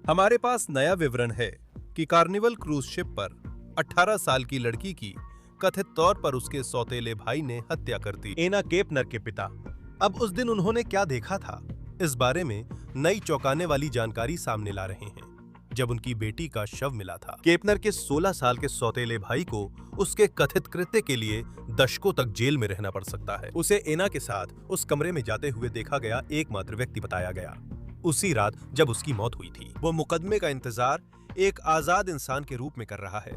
हमारे पास नया विवरण है कि कार्निवल क्रूज शिप पर 18 साल की लड़की की कथित तौर पर उसके सौतेले भाई ने हत्या कर दी। एना केपनर के पिता अब उस दिन उन्होंने क्या देखा था, इस बारे में नई चौंकाने वाली जानकारी सामने ला रहे हैं जब उनकी बेटी का शव मिला था। केपनर के 16 साल के सौतेले भाई को उसके कथित कृत्य के लिए दशकों तक जेल में रहना पड़ सकता है। उसे एना के साथ उस कमरे में जाते हुए देखा गया एकमात्र व्यक्ति बताया गया उसी रात जब उसकी मौत हुई थी। वो मुकदमे का इंतजार एक आजाद इंसान के रूप में कर रहा है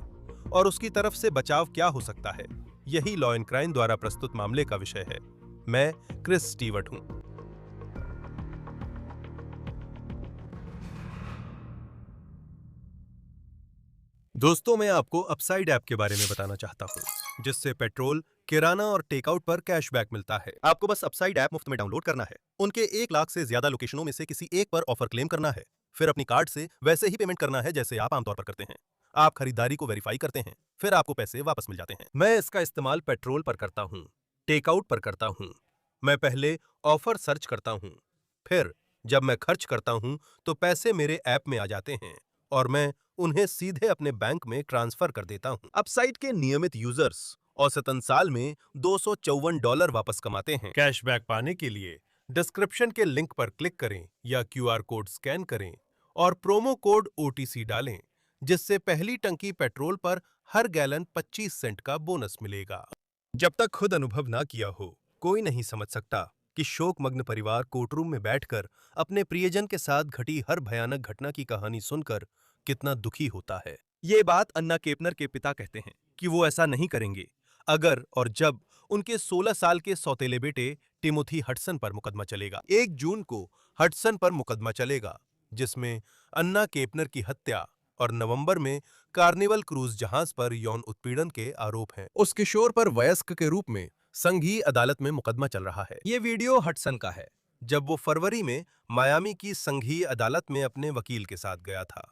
और उसकी तरफ से बचाव क्या हो सकता है, यही लॉ एंड क्राइम द्वारा प्रस्तुत मामले का विषय है। मैं क्रिस स्टीवर्ट हूं। दोस्तों, मैं आपको अपसाइड ऐप के बारे में बताना चाहता हूं, जिससे पेट्रोल, किराना और टेकआउट पर कैशबैक मिलता है। आपको बस अपसाइड ऐप मुफ्त में डाउनलोड करना है, उनके 1 लाख से ज्यादा लोकेशनों में से किसी एक पर ऑफर क्लेम करना है, फिर अपनी कार्ड से वैसे ही पेमेंट करना है जैसे आप आमतौर पर करते हैं। आप खरीदारी को वेरीफाई करते हैं, फिर आपको पैसे वापस मिल जाते हैं। मैं इसका इस्तेमाल पेट्रोल पर करता हूँ, टेकआउट पर करता हूँ। मैं पहले ऑफर सर्च करता हूँ, फिर जब मैं खर्च करता हूँ तो पैसे मेरे ऐप में आ जाते हैं और मैं उन्हें सीधे अपने बैंक में ट्रांसफर कर देता हूं। अपसाइट के नियमित यूजर्स औसतन साल में $254 वापस कमाते हैं। कैशबैक पाने के लिए डिस्क्रिप्शन के लिंक पर क्लिक करें या QR कोड स्कैन करें और प्रोमो कोड OTC डालें, जिससे पहली टंकी पेट्रोल पर हर गैलन 25 सेंट का बोनस मिलेगा। जब तक खुद अनुभव ना किया हो, कोई नहीं समझ सकता कि शोकमग्न परिवार कोर्टरूम में बैठकर अपने प्रियजन के साथ घटी हर भयानक घटना की कहानी सुनकर कितना दुखी होता है। ये बात अन्ना केपनर के पिता कहते हैं कि वो ऐसा नहीं करेंगे अगर और जब उनके 16 साल के सौतेले बेटे टिमोथी हडसन पर मुकदमा चलेगा। 1 जून को हडसन पर मुकदमा चलेगा, जिसमें अन्ना केपनर की हत्या और नवंबर में कार्निवल क्रूज जहाज पर यौन उत्पीड़न के आरोप हैं। उस किशोर पर वयस्क के रूप में संघीय अदालत में मुकदमा चल रहा है। ये वीडियो हडसन का है, जब वो फरवरी में मायामी की संघीय अदालत में अपने वकील के साथ गया था।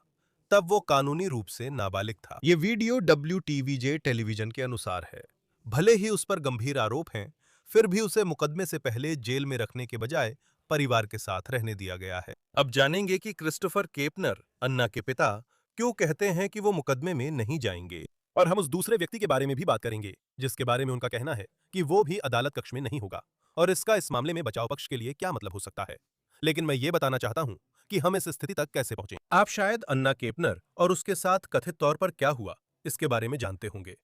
तब वो कानूनी रूप से नाबालिग था। ये वीडियो WTVJ टेलीविजन के अनुसार है। भले ही उस पर गंभीर आरोप हैं, फिर भी उसे मुकदमे से पहले जेल में रखने के बजाय परिवार के साथ रहने दिया गया है। अब जानेंगे कि क्रिस्टोफर केपनर, अन्ना के पिता, क्यों कहते हैं कि वो मुकदमे में नहीं जाएंगे। और हम उस दूसरे व्यक्ति के बारे में भी बात करेंगे, जिसके बारे में उनका कहना है कि वो भी अदालत कक्ष में नहीं होगा, और इसका इस मामले में बचाव पक्ष के लिए क्या मतलब हो सकता है। लेकिन मैं ये बताना चाहता हूं कि हम इस स्थिति तक कैसे पहुंचे। आप शायद अन्ना केपनर और उसके साथ कथित तौर पर क्या हुआ इसके बारे में जानते होंगे।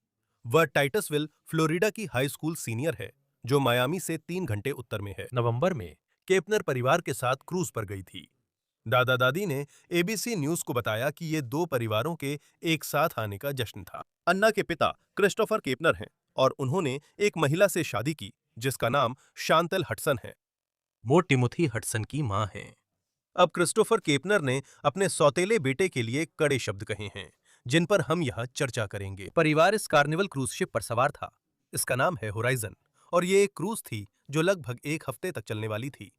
वह टाइटसविल, फ्लोरिडा की हाई स्कूल सीनियर है, जो मायामी से 3 घंटे उत्तर में है। नवंबर में केपनर परिवार के साथ क्रूज पर गई थी। दादा दादी ने ABC न्यूज को बताया कि ये 2 परिवारों के एक साथ आने का जश्न था। अन्ना के पिता क्रिस्टोफर केपनर हैं और उन्होंने एक महिला से शादी की जिसका नाम शांतल हडसन है। वो टिमोथी हडसन की मां हैं। अब क्रिस्टोफर केपनर ने अपने सौतेले बेटे के लिए कड़े शब्द कहे हैं, जिन पर हम यहाँ चर्चा करेंगे। परिवार इस कार्निवल क्रूज शिप पर सवार था। इसका नाम है होराइजन और ये एक क्रूज थी जो लगभग 1 हफ्ते तक चलने वाली थी।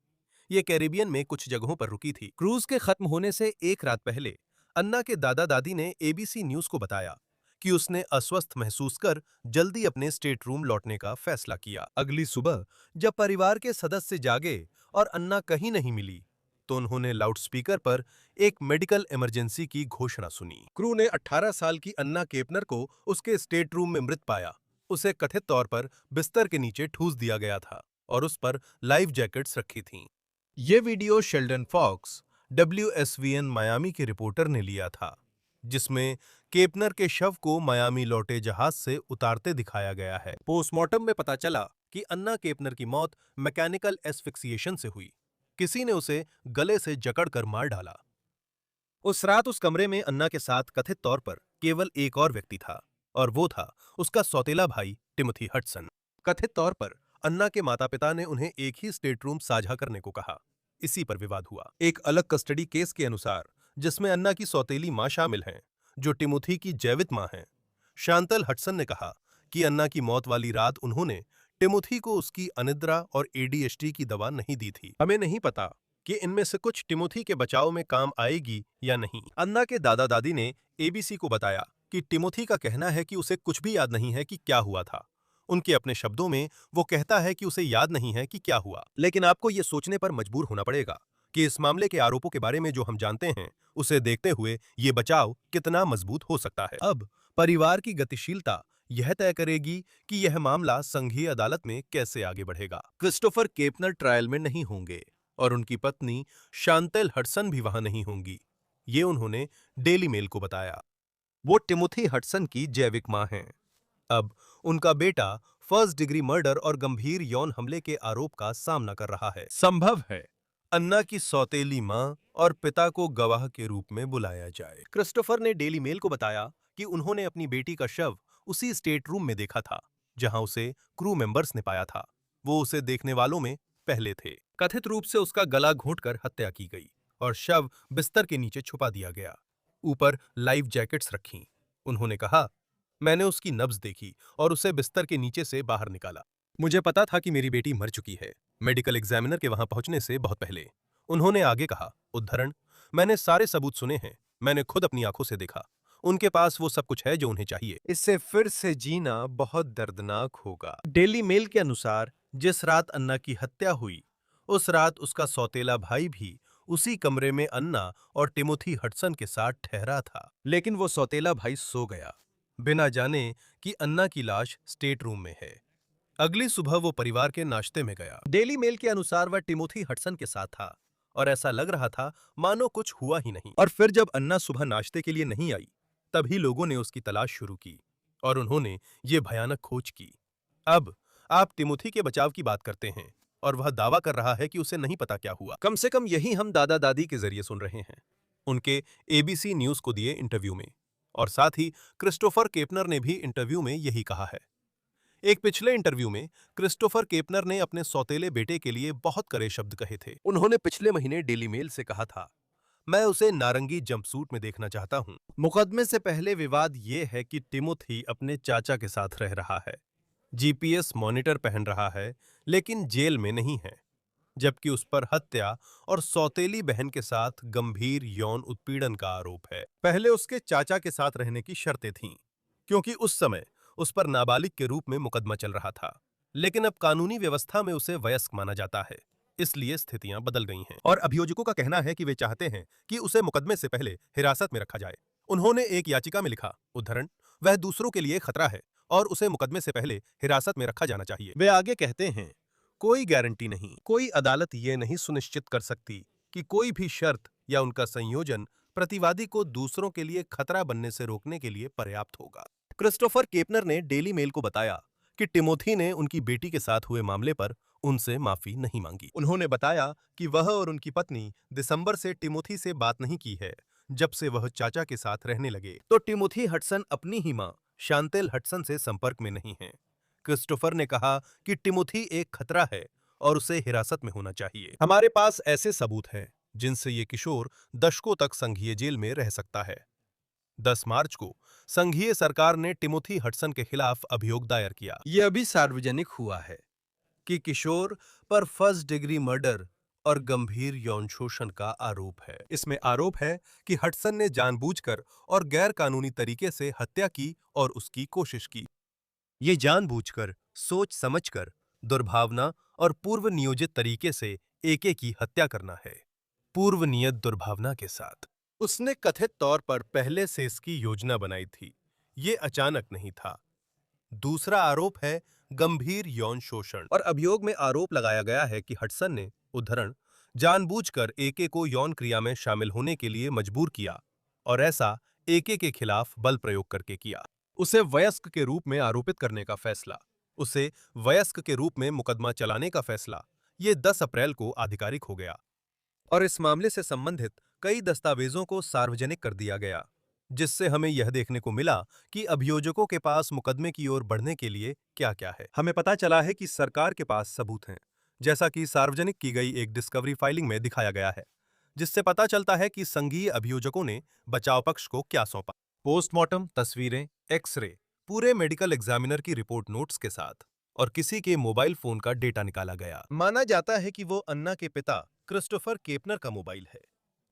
ये कैरिबियन में कुछ जगहों पर रुकी थी। क्रूज के खत्म होने से 1 रात पहले अन्ना के दादा दादी ने ABC न्यूज को बताया कि उसने अस्वस्थ महसूस कर जल्दी अपने स्टेट रूम लौटने का फैसला किया। अगली सुबह जब परिवार के सदस्य जागे और अन्ना कहीं नहीं मिली, तो उन्होंने लाउडस्पीकर पर एक मेडिकल इमरजेंसी की घोषणा सुनी। क्रू ने 18 साल की अन्ना केपनर को उसके स्टेट रूम में मृत पाया। उसे कथित तौर पर बिस्तर के नीचे ठूस दिया गया था और उस पर लाइफ जैकेट्स रखी थीं। ये video Sheldon Fox, WSVN Miami के रिपोर्टर ने लिया था, जिसमें केपनर के शव को मायामी लौटे जहाज से उतारते दिखाया गया है। पोस्टमार्टम में पता चला कि अन्ना केपनर की मौत मैकेनिकल एस्फिक्सिएशन से हुई। किसी ने उसे गले से जकड़कर मार डाला। उस रात उस कमरे में अन्ना के साथ कथित तौर पर केवल एक और व्यक्ति था, और वो था उसका सौतेला भाई टिमोथी हडसन। कथित तौर पर अन्ना के माता-पिता ने उन्हें एक ही स्टेट रूम साझा करने को कहा। इसी पर विवाद हुआ। एक अलग कस्टडी केस के अनुसार, जिसमें अन्ना की सौतेली मां शामिल हैं, जो टिमोथी की जैवित मां हैं, शांतल हडसन ने कहा कि अन्ना की मौत वाली रात उन्होंने टिमोथी को उसकी अनिद्रा और ADHD की दवा नहीं दी थी। हमें नहीं पता कि इनमें से कुछ टिमोथी के बचाव में काम आएगी या नहीं। अन्ना के दादा दादी ने ABC को बताया कि टिमोथी का कहना है कि उसे कुछ भी याद नहीं है कि क्या हुआ था। उनके अपने शब्दों में वो कहता है कि उसे याद नहीं है कि क्या हुआ। लेकिन आपको ये सोचने पर मजबूर होना पड़ेगा कि इस मामले के आरोपों के बारे में जो हम जानते हैं उसे देखते हुए ये बचाव कितना मजबूत हो सकता है। अब परिवार की गतिशीलता यह तय करेगी कि यह मामला संघीय अदालत में कैसे आगे बढ़ेगा। क्रिस्टोफर केपनर ट्रायल में नहीं होंगे और उनकी पत्नी शांतेल हडसन भी वहां नहीं होंगी, ये उन्होंने डेली मेल को बताया। वो टिमोथी हडसन की जैविक मां हैं। अब उनका बेटा फर्स्ट डिग्री मर्डर और गंभीर यौन हमले के आरोप का सामना कर रहा है। संभव है अन्ना की सौतेली मां और पिता को गवाह के रूप में बुलाया जाए। क्रिस्टोफर ने डेली मेल को बताया कि उन्होंने अपनी बेटी का शव उसी स्टेट रूम में देखा था जहां उसे क्रू मेंबर्स ने पाया था। वो उसे देखने वालों में पहले थे। कथित रूप से उसका गला घोंटकर हत्या की गई और शव बिस्तर के नीचे छुपा दिया गया। ऊपर लाइफ जैकेट्स रखी। उन्होंने कहा, मैंने उसकी नब्ज देखी और उसे बिस्तर के नीचे से बाहर निकाला। मुझे पता था कि मेरी बेटी मर चुकी है, मेडिकल एग्जामिनर के वहां पहुंचने से बहुत पहले। उन्होंने आगे कहा, उद्धरण, मैंने सारे सबूत सुने हैं, मैंने खुद अपनी आंखों से देखा। उनके पास वो सब कुछ है जो उन्हें चाहिए। इससे फिर से जीना बहुत दर्दनाक होगा। डेली मेल के अनुसार जिस रात अन्ना की हत्या हुई उस रात उसका सौतेला भाई भी उसी कमरे में अन्ना और टिमोथी हडसन के साथ ठहरा था। लेकिन वो सौतेला भाई सो गया बिना जाने कि अन्ना की लाश स्टेट रूम में है। अगली सुबह वो परिवार के नाश्ते में गया। डेली मेल के अनुसार वह टिमोथी हडसन के साथ था और ऐसा लग रहा था मानो कुछ हुआ ही नहीं। और फिर जब अन्ना सुबह नाश्ते के लिए नहीं आई तभी लोगों ने उसकी तलाश शुरू की और उन्होंने ये भयानक खोज की। अब आप टिमोथी के बचाव की बात करते हैं और वह दावा कर रहा है कि उसे नहीं पता क्या हुआ। कम से कम यही हम दादा दादी के जरिए सुन रहे हैं, उनके एबीसी न्यूज को दिए इंटरव्यू में। और साथ ही क्रिस्टोफर केपनर ने भी इंटरव्यू में यही कहा है। एक पिछले इंटरव्यू में क्रिस्टोफर केपनर ने अपने सौतेले बेटे के लिए बहुत कड़े शब्द कहे थे। उन्होंने पिछले महीने डेली मेल से कहा था, मैं उसे नारंगी जंपसूट में देखना चाहता हूं। मुकदमे से पहले विवाद यह है कि टिमोथी अपने चाचा के साथ रह रहा है, जीपीएस मॉनिटर पहन रहा है, लेकिन जेल में नहीं है, जबकि उस पर हत्या और सौतेली बहन के साथ गंभीर यौन उत्पीड़न का आरोप है। पहले उसके चाचा के साथ रहने की शर्तें थीं, क्योंकि उस समय उस पर नाबालिग के रूप में मुकदमा चल रहा था, लेकिन अब कानूनी व्यवस्था में उसे वयस्क माना जाता है, इसलिए स्थितियां बदल गई हैं। और अभियोजकों का कहना है कि वे चाहते हैं कि उसे मुकदमे से पहले हिरासत में रखा जाए। उन्होंने एक याचिका में लिखा, उद्धरण, वह दूसरों के लिए खतरा है और उसे मुकदमे से पहले हिरासत में रखा जाना चाहिए। वे आगे कहते हैं, कोई गारंटी नहीं, कोई अदालत ये नहीं सुनिश्चित कर सकती कि कोई भी शर्त या उनका संयोजन प्रतिवादी को दूसरों के लिए खतरा बनने से रोकने के लिए पर्याप्त होगा। क्रिस्टोफर केपनर ने डेली मेल को बताया कि टिमोथी ने उनकी बेटी के साथ हुए मामले पर उनसे माफी नहीं मांगी। उन्होंने बताया कि वह और उनकी पत्नी दिसंबर से टिमोथी से बात नहीं की है, जब से वह चाचा के साथ रहने लगे। तो टिमोथी हडसन अपनी ही मां शांतेल हडसन से संपर्क में नहीं है। क्रिस्टोफर ने कहा कि टिमोथी एक खतरा है और उसे हिरासत में होना चाहिए। हमारे पास ऐसे सबूत हैं जिनसे ये किशोर दशकों तक संघीय जेल में रह सकता है। 10 मार्च को संघीय सरकार ने टिमोथी हडसन के खिलाफ अभियोग दायर किया। यह अभी सार्वजनिक हुआ है कि किशोर पर फर्स्ट डिग्री मर्डर और गंभीर यौन शोषण का आरोप है। इसमें आरोप है कि हडसन ने जानबूझकर और गैर कानूनी तरीके से हत्या की और उसकी कोशिश की। ये जानबूझकर, सोच समझकर, दुर्भावना और पूर्व नियोजित तरीके से एके की हत्या करना है, पूर्व नियत दुर्भावना के साथ। उसने कथित तौर पर पहले से इसकी योजना बनाई थी, ये अचानक नहीं था। दूसरा आरोप है गंभीर यौन शोषण और अभियोग में आरोप लगाया गया है कि हडसन ने, उद्धरण, जानबूझकर एके को यौन क्रिया में शामिल होने के लिए मजबूर किया और ऐसा एके के खिलाफ बल प्रयोग करके किया। उसे वयस्क के रूप में आरोपित करने का फैसला, उसे वयस्क के रूप में मुकदमा चलाने का फैसला, ये 10 अप्रैल को आधिकारिक हो गया और इस मामले से संबंधित कई दस्तावेजों को सार्वजनिक कर दिया गया, जिससे हमें यह देखने को मिला कि अभियोजकों के पास मुकदमे की ओर बढ़ने के लिए क्या-क्या है। हमें पता चला है कि सरकार के पास सबूत हैं, जैसा कि सार्वजनिक की गई एक डिस्कवरी फाइलिंग में दिखाया गया है, जिससे पता चलता है कि संघीय अभियोजकों ने बचाव पक्ष को क्या सौंपा। पोस्टमार्टम तस्वीरें, एक्सरे, पूरे मेडिकल एग्जामिनर की रिपोर्ट नोट्स के साथ और किसी के मोबाइल फोन का डेटा निकाला गया। माना जाता है कि वो अन्ना के पिता क्रिस्टोफर केपनर का मोबाइल है।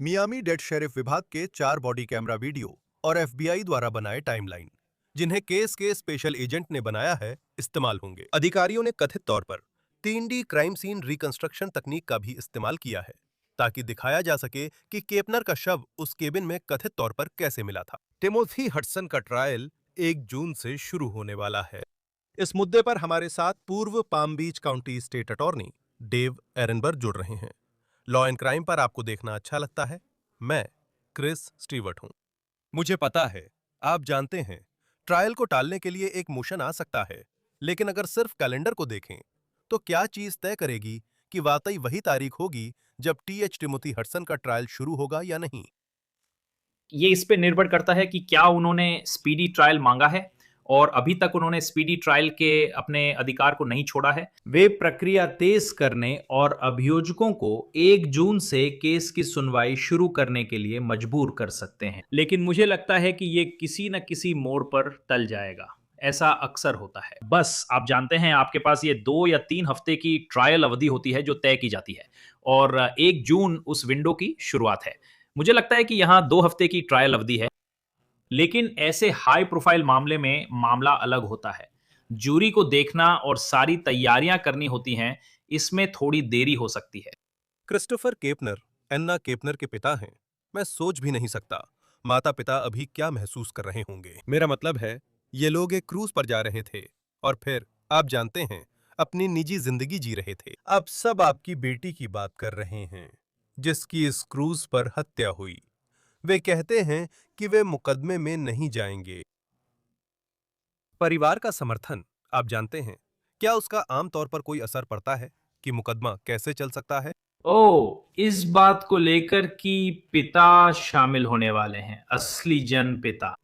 मियामी डेड शेरिफ विभाग के 4 बॉडी कैमरा वीडियो और एफबीआई द्वारा बनाए टाइमलाइन, जिन्हें केस के स्पेशल एजेंट ने बनाया है, इस्तेमाल होंगे। अधिकारियों ने कथित तौर पर 3D क्राइम सीन रिकंस्ट्रक्शन तकनीक का भी इस्तेमाल किया है, ताकि दिखाया जा सके कि केपनर का शव उस केबिन में कथित तौर पर कैसे मिला था। टिमोथी हडसन का ट्रायल 1 जून से शुरू होने वाला है। इस मुद्दे पर हमारे साथ पूर्व पाम बीच काउंटी स्टेट अटॉर्नी डेव एरनबर्ग जुड़ रहे हैं। लॉ एंड क्राइम पर आपको देखना अच्छा लगता है। मैं क्रिस स्टीवर्ट हूं। मुझे पता है, आप जानते हैं, ट्रायल को टालने के लिए एक मोशन आ सकता है, लेकिन अगर सिर्फ कैलेंडर को देखें तो क्या चीज तय करेगी कि वाकई वही तारीख होगी जब टीएच टिमोथी हडसन का ट्रायल शुरू होगा या नहीं? ये इस पे निर्भर करता है कि क्या उन्होंने स्पीडी ट्रायल मांगा है और अभी तक उन्होंने स्पीडी ट्रायल के अपने अधिकार को नहीं छोड़ा है। वे प्रक्रिया तेज करने और अभियोजकों को 1 जून से केस की सुनवाई शुरू करने के लिए मजबूर कर सकते हैं, लेकिन मुझे लगता है कि ये किसी न किसी मोड़ पर टल जाएगा। ऐसा अक्सर होता है। बस आप जानते हैं, आपके पास ये 2 या 3 हफ्ते की ट्रायल अवधि होती है जो तय की जाती है और 1 जून उस विंडो की शुरुआत है। मुझे लगता है कि यहाँ 2 हफ्ते की ट्रायल अवधि है, लेकिन ऐसे हाई प्रोफाइल मामले में मामला अलग होता है। जूरी को देखना और सारी तैयारियां करनी होती हैं, इसमें थोड़ी देरी हो सकती है। क्रिस्टोफर केपनर एन्ना केपनर के पिता हैं। मैं सोच भी नहीं सकता माता पिता अभी क्या महसूस कर रहे होंगे। मेरा मतलब है, ये लोग एक क्रूज पर जा रहे थे और फिर आप जानते हैं, अपनी निजी जिंदगी जी रहे थे। अब सब आपकी बेटी की बात कर रहे हैं जिसकी इस क्रूज पर हत्या हुई। वे कहते हैं कि वे मुकदमे में नहीं जाएंगे। परिवार का समर्थन, आप जानते हैं, क्या उसका आमतौर पर कोई असर पड़ता है कि मुकदमा कैसे चल सकता है? इस बात को लेकर कि पिता शामिल होने वाले हैं, असली जन पिता।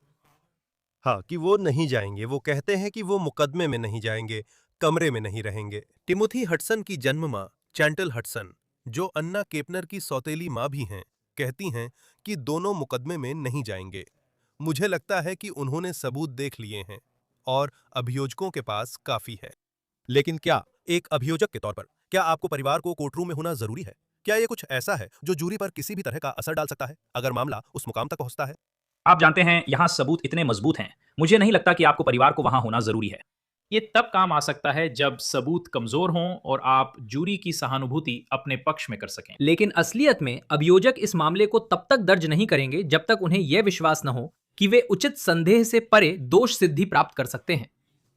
हाँ, कि वो नहीं जाएंगे। वो कहते हैं कि वो मुकदमे में नहीं जाएंगे, कमरे में नहीं रहेंगे। टिमोथी हडसन की जन्म मां चैंटल हडसन, जो अन्ना केपनर की सौतेली मां भी हैं, कहती हैं कि दोनों मुकदमे में नहीं जाएंगे। मुझे लगता है कि उन्होंने सबूत देख लिए हैं और अभियोजकों के पास काफी है। लेकिन क्या, एक अभियोजक के तौर पर, क्या आपको परिवार को कोर्टरूम में होना जरूरी है? क्या ये कुछ ऐसा है जो जूरी पर किसी भी तरह का असर डाल सकता है अगर मामला उस मुकाम तक पहुंचता है? आप जानते हैं, यहाँ सबूत इतने मजबूत हैं, मुझे नहीं लगता कि आपको परिवार को वहां होना जरूरी है। ये तब काम आ सकता है जब सबूत कमजोर हों और आप जूरी की सहानुभूति अपने पक्ष में कर सकें। लेकिन असलियत में अभियोजक इस मामले को तब तक दर्ज नहीं करेंगे जब तक उन्हें यह विश्वास न हो कि वे उचित संदेह से परे दोष सिद्धि प्राप्त कर सकते हैं।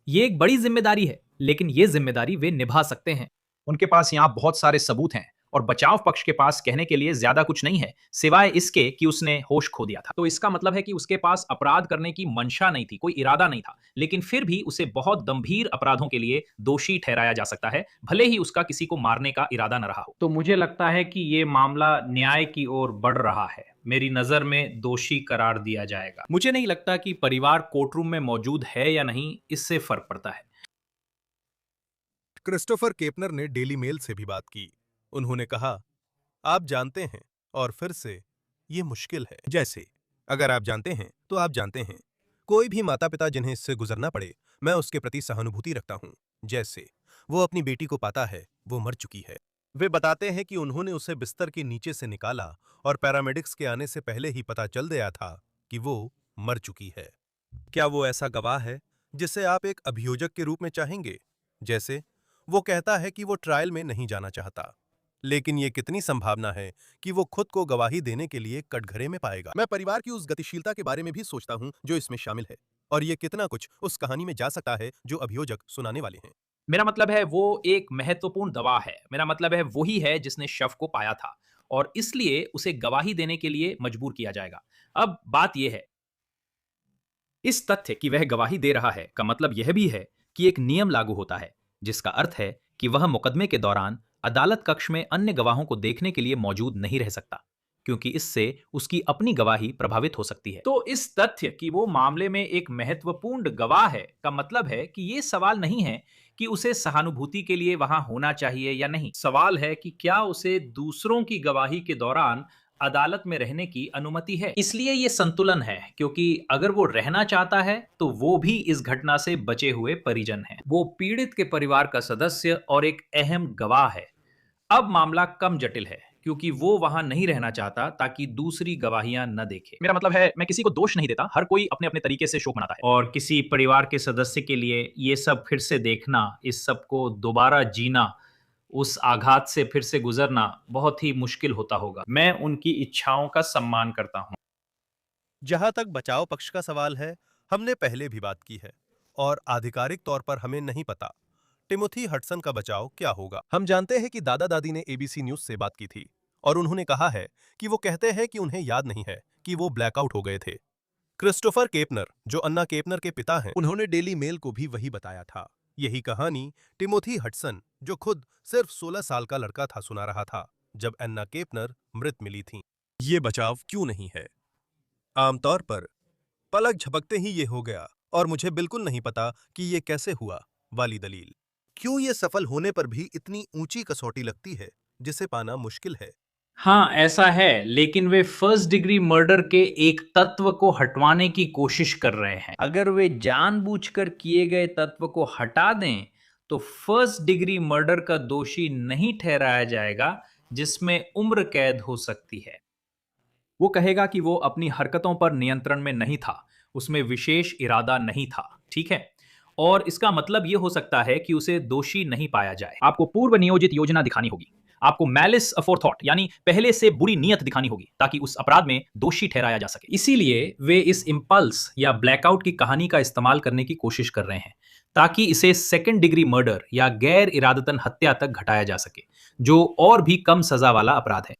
ये एक बड़ी जिम्मेदारी है, लेकिन ये जिम्मेदारी वे निभा सकते हैं। उनके पास यहाँ बहुत सारे सबूत हैं और बचाव पक्ष के पास कहने के लिए ज्यादा कुछ नहीं है, सिवाय इसके कि उसने होश खो दिया था। तो इसका मतलब है कि उसके पास अपराध करने की मंशा नहीं थी, कोई इरादा नहीं था, लेकिन फिर भी उसे बहुत गंभीर अपराधों के लिए दोषी ठहराया जा सकता है, भले ही उसका किसी को मारने का इरादा न रहा हो। तो मुझे लगता है कि ये मामला न्याय की ओर बढ़ रहा है। मेरी नजर में दोषी करार दिया जाएगा। मुझे नहीं लगता कि परिवार कोर्टरूम में मौजूद है या नहीं, इससे फर्क पड़ता है। क्रिस्टोफर केपनर ने डेली मेल से भी बात की। उन्होंने कहा, आप जानते हैं, और फिर से, ये मुश्किल है। जैसे, अगर आप जानते हैं तो आप जानते हैं, कोई भी माता पिता जिन्हें इससे गुजरना पड़े, मैं उसके प्रति सहानुभूति रखता हूं। जैसे, वो अपनी बेटी को पाता है, वो मर चुकी है। वे बताते हैं कि उन्होंने उसे बिस्तर के नीचे से निकाला और पैरामेडिक्स के आने से पहले ही पता चल गया था कि वो मर चुकी है। क्या वो ऐसा गवाह है जिसे आप एक अभियोजक के रूप में चाहेंगे? जैसे, वो कहता है कि वो ट्रायल में नहीं जाना चाहता, लेकिन ये कितनी संभावना है कि वो खुद को गवाही देने के लिए कटघरे में पाएगा? मैं परिवार की उस गतिशीलता के बारे में भी सोचता हूं जो इसमें शामिल है, और ये कितना कुछ उस कहानी में जा सकता है जो अभियोजक सुनाने वाले हैं। मेरा मतलब है, वो एक महत्वपूर्ण गवाह है। मेरा मतलब है, वही है जिसने शव को पाया था और इसलिए उसे गवाही देने के लिए मजबूर किया जाएगा। अब बात यह है, इस तथ्य कि वह गवाही दे रहा है का मतलब यह भी है कि एक नियम लागू होता है, जिसका अर्थ है कि वह मुकदमे के दौरान अदालत कक्ष में अन्य गवाहों को देखने के लिए मौजूद नहीं रह सकता, क्योंकि इससे उसकी अपनी गवाही प्रभावित हो सकती है। तो इस तथ्य कि वो मामले में एक महत्वपूर्ण गवाह है का मतलब है कि ये सवाल नहीं है कि उसे सहानुभूति के लिए वहां होना चाहिए या नहीं। सवाल है कि क्या उसे दूसरों की गवाही के दौरान अदालत में रहने की अनुमति है। इसलिए ये संतुलन है, क्योंकि अगर वो रहना चाहता है तो वो भी इस घटना से बचे हुए परिजन है। वो पीड़ित के परिवार का सदस्य और एक अहम गवाह है। अब मामला कम जटिल है, क्योंकि वो वहां नहीं रहना चाहता ताकि दूसरी गवाहियां न देखे। मेरा मतलब है, मैं किसी को दोष नहीं देता, हर कोई अपने अपने तरीके से शोक मनाता है और किसी परिवार के सदस्य के लिए ये सब फिर से देखना, इस सब को दोबारा जीना, उस आघात से फिर से गुजरना बहुत ही मुश्किल होता होगा। मैं उनकी इच्छाओं का सम्मान करता हूं। जहां तक बचाव पक्ष का सवाल है, हमने पहले भी बात की है और आधिकारिक तौर पर हमें नहीं पता टिमोथी हडसन का बचाव क्या होगा। हम जानते हैं कि दादा दादी ने एबीसी न्यूज से बात की थी और उन्होंने कहा है कि वो कहते हैं कि उन्हें याद नहीं है कि वो ब्लैकआउट हो गए थे। क्रिस्टोफर केपनर, जो अन्ना केपनर के पिता हैं, उन्होंने डेली मेल को भी वही बताया था। यही कहानी टिमोथी हडसन, जो खुद सिर्फ 16 साल का लड़का था, सुना रहा था जब अन्ना केपनर मृत मिली थी। ये बचाव क्यों नहीं है? आमतौर पर पलक झपकते ही ये हो गया और मुझे बिल्कुल नहीं पता कि ये कैसे हुआ वाली दलील। क्यों ये सफल होने पर भी इतनी ऊंची कसौटी लगती है जिसे पाना मुश्किल है? हाँ, ऐसा है, लेकिन वे फर्स्ट डिग्री मर्डर के एक तत्व को हटवाने की कोशिश कर रहे हैं। अगर वे जानबूझकर किए गए तत्व को हटा दें, तो फर्स्ट डिग्री मर्डर का दोषी नहीं ठहराया जाएगा, जिसमें उम्र कैद हो सकती है। वो कहेगा कि वो अपनी हरकतों पर नियंत्रण में नहीं था, उसमें विशेष इरादा नहीं था, ठीक है। और इसका मतलब ये हो सकता है कि उसे दोषी नहीं पाया जाए। आपको पूर्व नियोजित योजना दिखानी होगी, आपको मैलिस अफोरथॉट यानी पहले से बुरी नीयत दिखानी होगी ताकि उस अपराध में दोषी ठहराया जा सके। इसीलिए वे इस इंपल्स या ब्लैकआउट की कहानी का इस्तेमाल करने की कोशिश कर रहे हैं ताकि इसे सेकंड डिग्री मर्डर या गैर इरादतन हत्या तक घटाया जा सके, जो और भी कम सजा वाला अपराध है।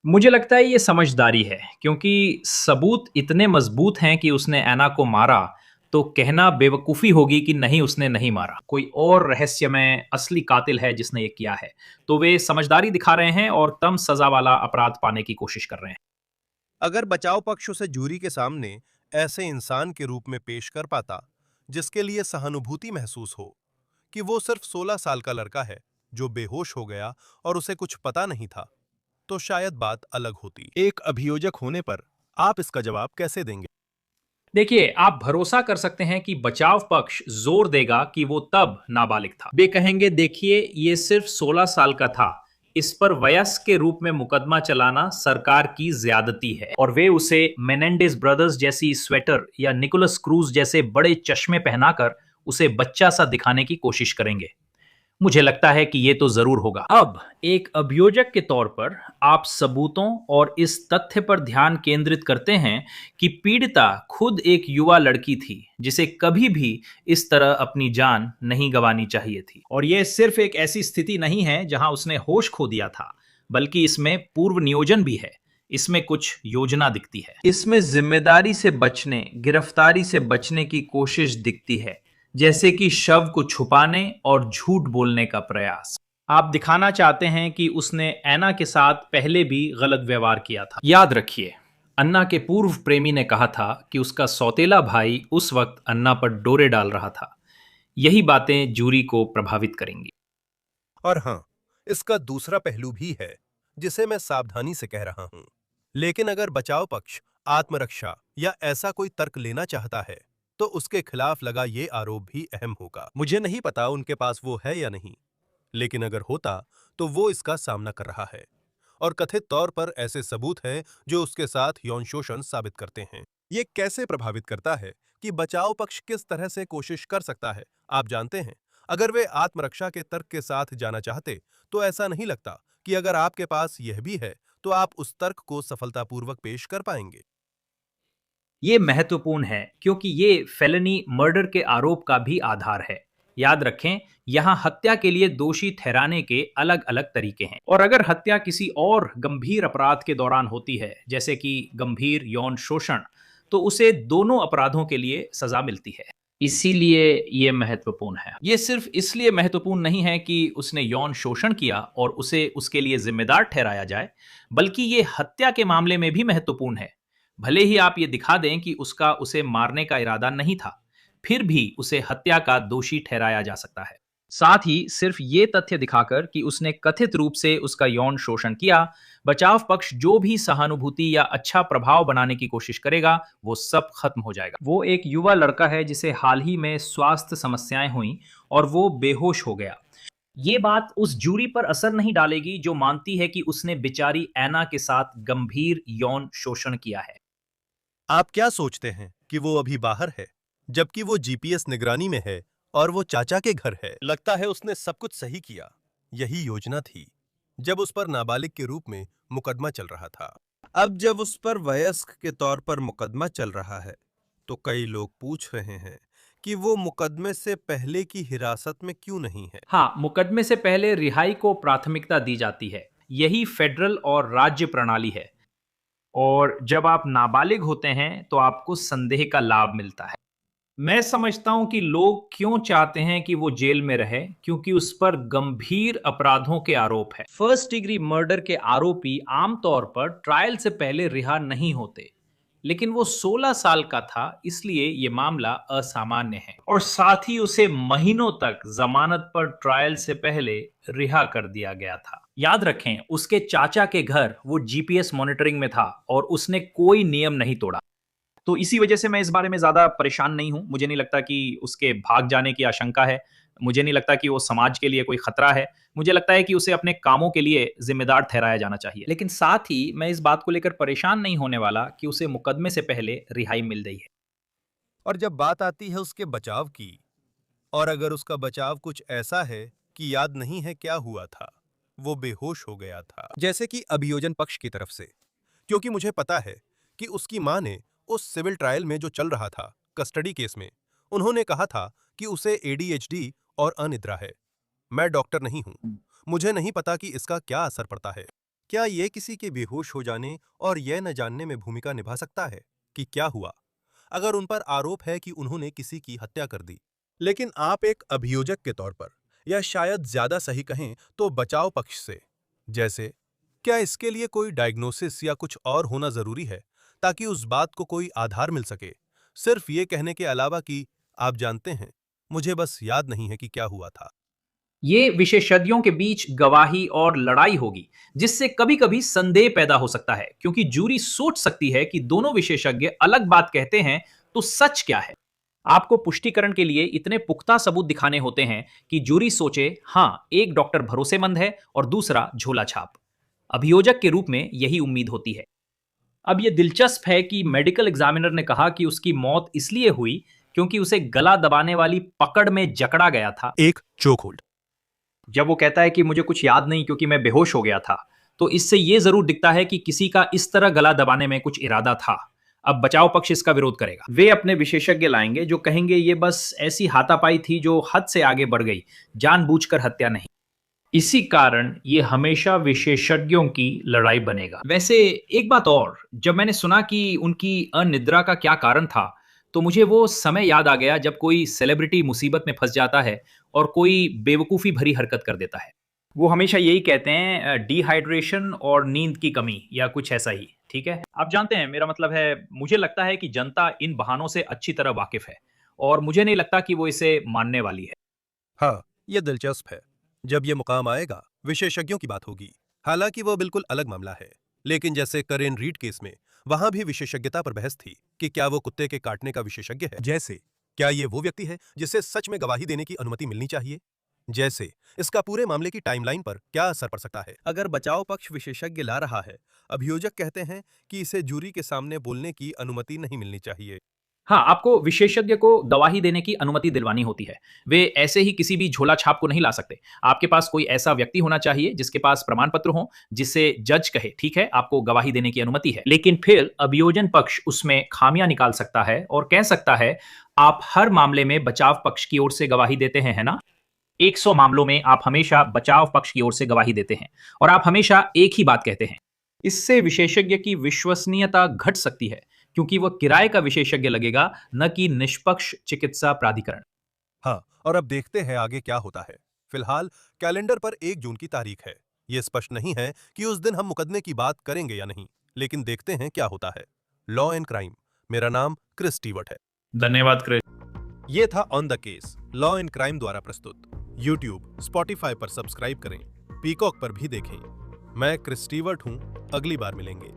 मुझे लगता है ये समझदारी है, क्योंकि सबूत इतने मजबूत हैं कि उसने ऐना को मारा, तो कहना बेवकूफ़ी होगी कि नहीं, उसने नहीं मारा, कोई और रहस्यमय असली कातिल है जिसने ये किया है। तो वे समझदारी दिखा रहे हैं और कम सजा वाला अपराध पाने की कोशिश कर रहे हैं। अगर बचाव पक्ष उसे जूरी के सामने ऐसे इंसान के रूप में पेश कर पाता जिसके लिए सहानुभूति महसूस हो कि वो सिर्फ 16 साल का लड़का है जो बेहोश हो गया और उसे कुछ पता नहीं था, तो शायद बात अलग होती। एक अभियोजक होने पर आप इसका जवाब कैसे देंगे? देखिए, आप भरोसा कर सकते हैं कि बचाव पक्ष जोर देगा कि वो तब नाबालिग था। वे कहेंगे, देखिए, ये सिर्फ 16 साल का था, इस पर वयस्क के रूप में मुकदमा चलाना सरकार की ज्यादती है। और वे उसे मेनेंडेज ब्रदर्स जैसी स्वेटर या निकोलस क्रूज जैसे बड़े चश्मे पहनाकर उसे बच्चा सा दिखाने की कोशिश करेंगे। मुझे लगता है कि ये तो जरूर होगा। अब एक अभियोजक के तौर पर आप सबूतों और इस तथ्य पर ध्यान केंद्रित करते हैं कि पीड़िता खुद एक युवा लड़की थी जिसे कभी भी इस तरह अपनी जान नहीं गंवानी चाहिए थी। और ये सिर्फ एक ऐसी स्थिति नहीं है जहां उसने होश खो दिया था, बल्कि इसमें पूर्व नियोजन भी है। इसमें कुछ योजना दिखती है, इसमें जिम्मेदारी से बचने, गिरफ्तारी से बचने की कोशिश दिखती है, जैसे कि शव को छुपाने और झूठ बोलने का प्रयास। आप दिखाना चाहते हैं कि उसने ऐना के साथ पहले भी गलत व्यवहार किया था। याद रखिए, अन्ना के पूर्व प्रेमी ने कहा था कि उसका सौतेला भाई उस वक्त अन्ना पर डोरे डाल रहा था। यही बातें जूरी को प्रभावित करेंगी। और हां, इसका दूसरा पहलू भी है जिसे मैं सावधानी से कह रहा हूं। लेकिन अगर बचाव पक्ष आत्मरक्षा या ऐसा कोई तर्क लेना चाहता है तो उसके खिलाफ लगा ये आरोप भी अहम होगा। मुझे नहीं पता उनके पास वो है या नहीं, लेकिन अगर होता तो वो इसका सामना कर रहा है और कथित तौर पर ऐसे सबूत हैं जो उसके साथ यौन शोषण साबित करते हैं। ये कैसे प्रभावित करता है कि बचाव पक्ष किस तरह से कोशिश कर सकता है? आप जानते हैं, अगर वे आत्मरक्षा के तर्क के साथ जाना चाहते तो ऐसा नहीं लगता कि अगर आपके पास यह भी है तो आप उस तर्क को सफलतापूर्वक पेश कर पाएंगे। ये महत्वपूर्ण है क्योंकि ये फेलनी मर्डर के आरोप का भी आधार है। याद रखें, यहां हत्या के लिए दोषी ठहराने के अलग अलग तरीके हैं, और अगर हत्या किसी और गंभीर अपराध के दौरान होती है, जैसे कि गंभीर यौन शोषण, तो उसे दोनों अपराधों के लिए सजा मिलती है। इसीलिए ये महत्वपूर्ण है। ये सिर्फ इसलिए महत्वपूर्ण नहीं है कि उसने यौन शोषण किया और उसे उसके लिए जिम्मेदार ठहराया जाए, बल्कि ये हत्या के मामले में भी महत्वपूर्ण है। भले ही आप ये दिखा दें कि उसका उसे मारने का इरादा नहीं था, फिर भी उसे हत्या का दोषी ठहराया जा सकता है। साथ ही सिर्फ ये तथ्य दिखाकर कि उसने कथित रूप से उसका यौन शोषण किया, बचाव पक्ष जो भी सहानुभूति या अच्छा प्रभाव बनाने की कोशिश करेगा, वो सब खत्म हो जाएगा। वो एक युवा लड़का है जिसे हाल ही में स्वास्थ्य समस्याएं हुई और वो बेहोश हो गया। ये बात उस जूरी पर असर नहीं डालेगी जो मानती है कि उसने बेचारी ऐना के साथ गंभीर यौन शोषण किया है। आप क्या सोचते हैं कि वो अभी बाहर है, जबकि वो जीपीएस निगरानी में है और वो चाचा के घर है? लगता है उसने सब कुछ सही किया, यही योजना थी जब उस पर नाबालिग के रूप में मुकदमा चल रहा था। अब जब उस पर वयस्क के तौर पर मुकदमा चल रहा है तो कई लोग पूछ रहे हैं कि वो मुकदमे से पहले की हिरासत में क्यों नहीं है। हाँ, मुकदमे से पहले रिहाई को प्राथमिकता दी जाती है। यही फेडरल और राज्य प्रणाली है। और जब आप नाबालिग होते हैं तो आपको संदेह का लाभ मिलता है। मैं समझता हूं कि लोग क्यों चाहते हैं कि वो जेल में रहे, क्योंकि उस पर गंभीर अपराधों के आरोप है। फर्स्ट डिग्री मर्डर के आरोपी आमतौर पर ट्रायल से पहले रिहा नहीं होते, लेकिन वो 16 साल का था, इसलिए ये मामला असामान्य है। और साथ ही उसे महीनों तक जमानत पर ट्रायल से पहले रिहा कर दिया गया था। याद रखें, उसके चाचा के घर वो जीपीएस मॉनिटरिंग में था और उसने कोई नियम नहीं तोड़ा। तो इसी वजह से मैं इस बारे में ज्यादा परेशान नहीं हूं। मुझे नहीं लगता कि उसके भाग जाने की आशंका है। मुझे नहीं लगता कि वो समाज के लिए कोई खतरा है। मुझे लगता है कि उसे अपने कामों के लिए जिम्मेदार ठहराया जाना चाहिए। लेकिन साथ ही मैं इस बात को लेकर परेशान नहीं होने वाला कि उसे मुकदमे से पहले रिहाई मिल गई है। और जब बात आती है उसके बचाव की, और अगर उसका बचाव कुछ ऐसा है कि याद नहीं है क्या हुआ था, वो बेहोश हो गया था, जैसे कि अभियोजन पक्ष की तरफ से, क्योंकि मुझे पता है कि उसकी मां ने उस सिविल ट्रायल में जो चल रहा था कस्टडी केस में, उन्होंने कहा था कि उसे एडीएचडी और अनिद्रा है। मैं डॉक्टर नहीं हूं, मुझे नहीं पता कि इसका क्या असर पड़ता है। क्या यह किसी के बेहोश हो जाने और यह न जानने में भूमिका निभा सकता है कि क्या हुआ अगर उन पर आरोप है कि उन्होंने किसी की हत्या कर दी। लेकिन आप एक अभियोजक के तौर पर, या शायद ज्यादा सही कहें तो बचाव पक्ष से, जैसे क्या इसके लिए कोई डायग्नोसिस या कुछ और होना जरूरी है ताकि उस बात को कोई आधार मिल सके, सिर्फ ये कहने के अलावा कि आप जानते हैं, मुझे बस याद नहीं है कि क्या हुआ था। ये विशेषज्ञों के बीच गवाही और लड़ाई होगी, जिससे कभी कभी संदेह पैदा हो सकता है, क्योंकि जूरी सोच सकती है कि दोनों विशेषज्ञ अलग बात कहते हैं, तो सच क्या है। आपको पुष्टिकरण के लिए इतने पुख्ता सबूत दिखाने होते हैं कि जूरी सोचे, हां, एक डॉक्टर भरोसेमंद है और दूसरा झोला छाप। अभियोजक के रूप में यही उम्मीद होती है। अब यह दिलचस्प है कि मेडिकल एग्जामिनर ने कहा कि उसकी मौत इसलिए हुई क्योंकि उसे गला दबाने वाली पकड़ में जकड़ा गया था। एक चोक होल्ड। जब वो कहता है कि मुझे कुछ याद नहीं क्योंकि मैं बेहोश हो गया था, तो इससे यह जरूर दिखता है कि किसी का इस तरह गला दबाने में कुछ इरादा था। अब बचाव पक्ष इसका विरोध करेगा। वे अपने विशेषज्ञ लाएंगे जो कहेंगे ये बस ऐसी हाथापाई थी जो हद से आगे बढ़ गई, जानबूझकर हत्या नहीं। इसी कारण ये हमेशा विशेषज्ञों की लड़ाई बनेगा। वैसे एक बात और, जब मैंने सुना कि उनकी अनिद्रा का क्या कारण था, तो मुझे वो समय याद आ गया जब कोई सेलिब्रिटी मुसीबत में फंस जाता है और कोई बेवकूफ़ी भरी हरकत कर देता है। वो हमेशा यही कहते हैं, डिहाइड्रेशन और नींद की कमी या कुछ ऐसा ही। ठीक है, आप जानते हैं, मेरा मतलब है, मुझे लगता है कि जनता इन बहानों से अच्छी तरह वाकिफ है और मुझे नहीं लगता कि वो इसे मानने वाली है। हाँ, यह दिलचस्प है। जब यह मुकाम आएगा, विशेषज्ञों की बात होगी। हालांकि वह बिल्कुल अलग मामला है, लेकिन जैसे करेन रीड केस में, वहां भी विशेषज्ञता पर बहस थी कि क्या वो कुत्ते के काटने का विशेषज्ञ है। जैसे क्या ये वो व्यक्ति है जिसे सच में गवाही देने की अनुमति मिलनी चाहिए। जैसे इसका पूरे मामले की टाइमलाइन पर क्या असर पड़ सकता है। अगर बचाव पक्ष विशेषज्ञ ला रहा है, अभियोजक कहते हैं कि इसे जूरी के सामने बोलने की अनुमति नहीं मिलनी चाहिए। हाँ, आपको विशेषज्ञ को गवाही देने की अनुमति दिलवानी होती है। वे ऐसे ही किसी भी झोला छाप को नहीं ला सकते। आपके पास कोई ऐसा व्यक्ति होना चाहिए जिसके पास प्रमाण पत्र हो, जिससे जज कहे, ठीक है, आपको गवाही देने की अनुमति है। लेकिन फिर अभियोजन पक्ष उसमें खामियां निकाल सकता है और कह सकता है, आप हर मामले में बचाव पक्ष की ओर से गवाही देते हैं, है ना? 100 मामलों में आप हमेशा बचाव पक्ष की ओर से गवाही देते हैं और आप हमेशा एक ही बात कहते हैं। इससे विशेषज्ञ की विश्वसनीयता घट सकती है, क्योंकि वह किराए का विशेषज्ञ लगेगा, न कि निष्पक्ष चिकित्सा प्राधिकरण। हाँ, और अब देखते हैं आगे क्या होता है। फिलहाल कैलेंडर पर 1 जून की तारीख है। यह स्पष्ट नहीं है कि उस दिन हम मुकदमे की बात करेंगे या नहीं, लेकिन देखते हैं क्या होता है। लॉ एंड क्राइम, मेरा नाम क्रिस स्टीवर्ट है। धन्यवाद क्रिस। ये था on the case, law and crime द्वारा प्रस्तुत। YouTube, Spotify पर सब्सक्राइब करें, पीकॉक पर भी देखें। मैं क्रिस स्टीवर्ट हूं, अगली बार मिलेंगे।